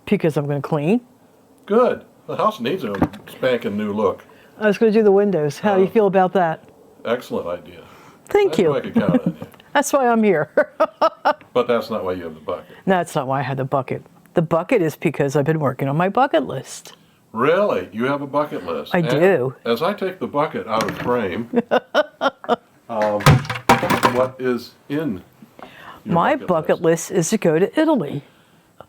Because I'm going to clean. Good. The house needs a spanking new look. I was going to do the windows. How do you feel about that? Excellent idea. Thank you. I can count on you. That's why I'm here. But that's not why you have the bucket. No, that's not why I had the bucket. The bucket is because I've been working on my bucket list. Really? You have a bucket list? I do. As I take the bucket out of frame, what is in your My bucket list is to go to Italy.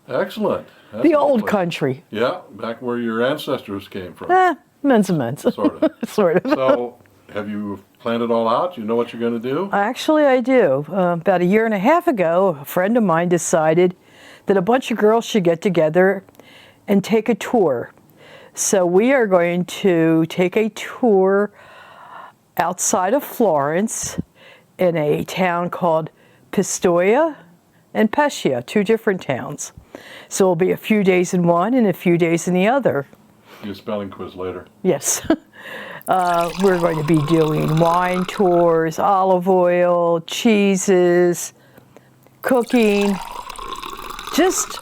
Excellent. That's The old lovely. country. Yeah, back where your ancestors came from. Men's and men's. Sort of. Sort of. So, have you planned it all out? You know what you're going to do? Actually, I do. About a year and a half ago, a friend of mine decided that a bunch of girls should get together and take a tour. So we are going to take a tour outside of Florence in a town called Pistoia and Pescia, 2 different towns. So it'll be a few days in one and a few days in the other. Your spelling quiz later. Yes. We're going to be doing wine tours, olive oil, cheeses, cooking, just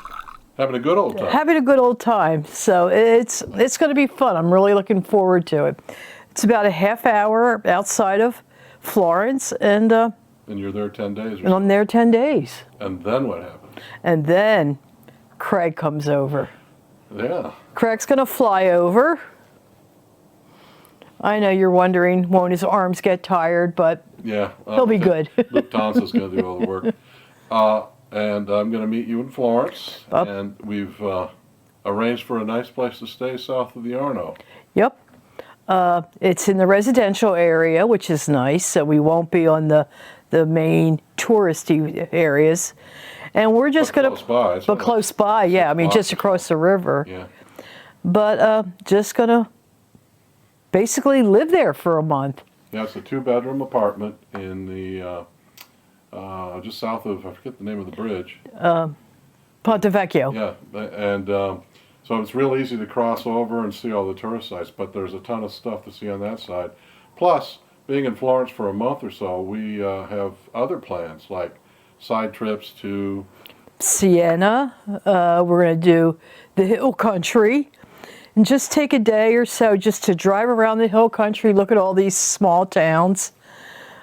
having a good old time. Having a good old time. So it's going to be fun. I'm really looking forward to it. It's about a half hour outside of Florence, and you're there 10 days. And I'm there 10 days. And then what happens? And then Craig comes over. Yeah. Craig's going to fly over. I know you're wondering, won't his arms get tired? But yeah, he'll be good. Luke Tonson's going to do all the work. And I'm going to meet you in Florence. And we've arranged for a nice place to stay south of the Arno. Yep. It's in the residential area, which is nice. So we won't be on the main touristy areas. And we're just going to... But close by, yeah. I mean, just across the river. Yeah. But just going to basically live there for a month. Yeah, it's a 2-bedroom apartment in the... just south of, I forget the name of the bridge. Ponte Vecchio. Yeah, and so it's real easy to cross over and see all the tourist sites, but there's a ton of stuff to see on that side. Plus, being in Florence for a month or so, we have other plans, like side trips to... Siena. We're going to do the hill country. And just take a day or so just to drive around the hill country, look at all these small towns.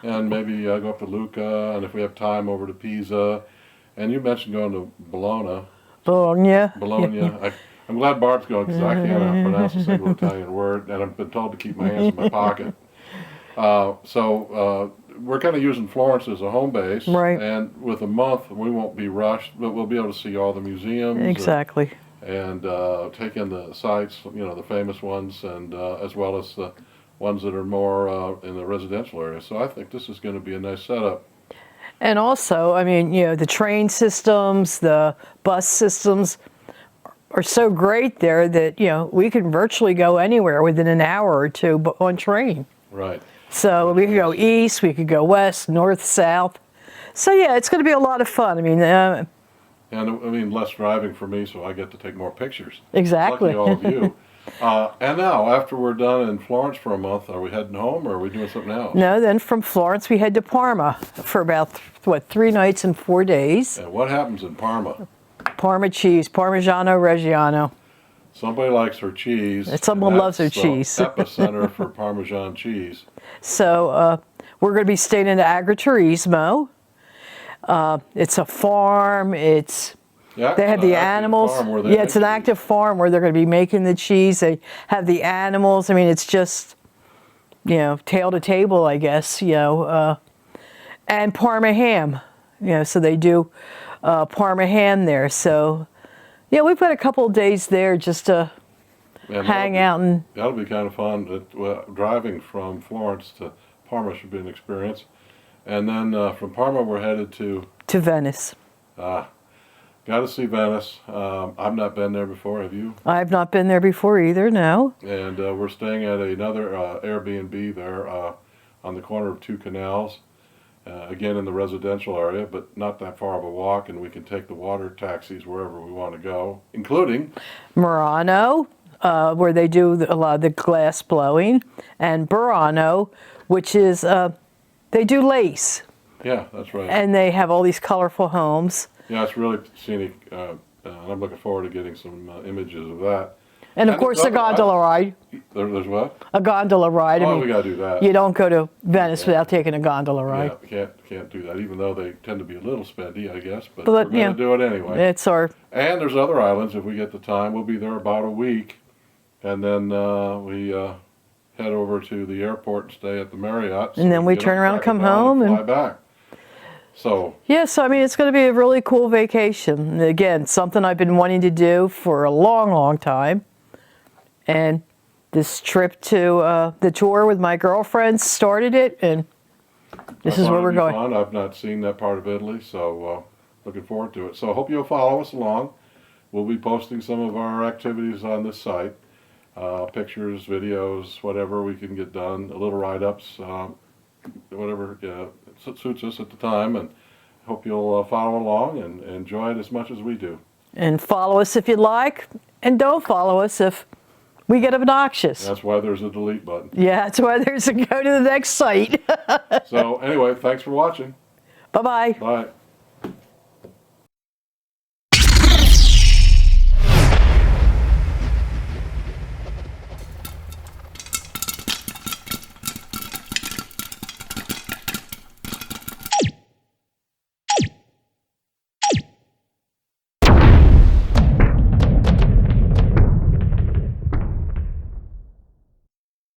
And maybe go up to Lucca, and if we have time, over to Pisa. And you mentioned going to Bologna. Bologna. I'm glad Barb's going, because I can't pronounce a single Italian word, and I've been told to keep my hands in my pocket. So we're kind of using Florence as a home base. Right. And with a month, we won't be rushed, but we'll be able to see all the museums. Exactly. And take in the sites, the famous ones, and as well as the ones that are more in the residential area. So I think this is going to be a nice setup. And also, I mean, the train systems, the bus systems are so great there that, we can virtually go anywhere within an hour or two on train. Right. So we could go east, we could go west, north, south. So yeah, it's going to be a lot of fun. I mean... And less driving for me, so I get to take more pictures. Exactly. Lucky all of you. And now, after we're done in Florence for a month, are we heading home, or are we doing something else? No, then from Florence we head to Parma for about, 3 nights and 4 days. And what happens in Parma? Parma cheese, Parmigiano Reggiano. Somebody likes her cheese. Someone loves her cheese. Epicenter for Parmesan cheese. So we're going to be staying in the Agriturismo. It's a farm. They have the animals. It's an active farm where they're going to be making the cheese. They have the animals. I mean, it's just, tail to table, I guess, and Parma ham. So they do Parma ham there. So, we've got a couple of days there just to hang out. That'll be kind of fun. Driving from Florence to Parma should be an experience. And then from Parma, we're headed to Venice. Got to see Venice. I've not been there before. Have you? I've not been there before either, no. And we're staying at another Airbnb there on the corner of 2 canals. Again, in the residential area, but not that far of a walk, and we can take the water taxis wherever we want to go, including Murano, where they do a lot of the glass blowing, and Burano, which is... they do lace. Yeah, that's right. And they have all these colorful homes. Yeah, it's really scenic and I'm looking forward to getting some images of that. And of course, the gondola ride. There's what? A gondola ride. I mean, we got to do that. You don't go to Venice without taking a gondola ride. Yeah, can't do that, even though they tend to be a little spendy, I guess, but we're going to do it anyway. It's our... And there's other islands if we get the time. We'll be there about a week, and then we head over to the airport and stay at the Marriott. And then we turn around and come home and fly back. So... Yes, I mean, it's going to be a really cool vacation. Again, something I've been wanting to do for a long, long time. And this trip to the tour with my girlfriends started it, and this is where we're going. Fun. I've not seen that part of Italy, so looking forward to it. So I hope you'll follow us along. We'll be posting some of our activities on this site. Pictures, videos, whatever we can get done, a little write-ups, whatever suits us at the time, and hope you'll follow along and enjoy it as much as we do. And follow us if you'd like, and don't follow us if we get obnoxious. That's why there's a delete button. Yeah, that's why there's a go to the next site. So anyway, thanks for watching. Bye-bye. Bye.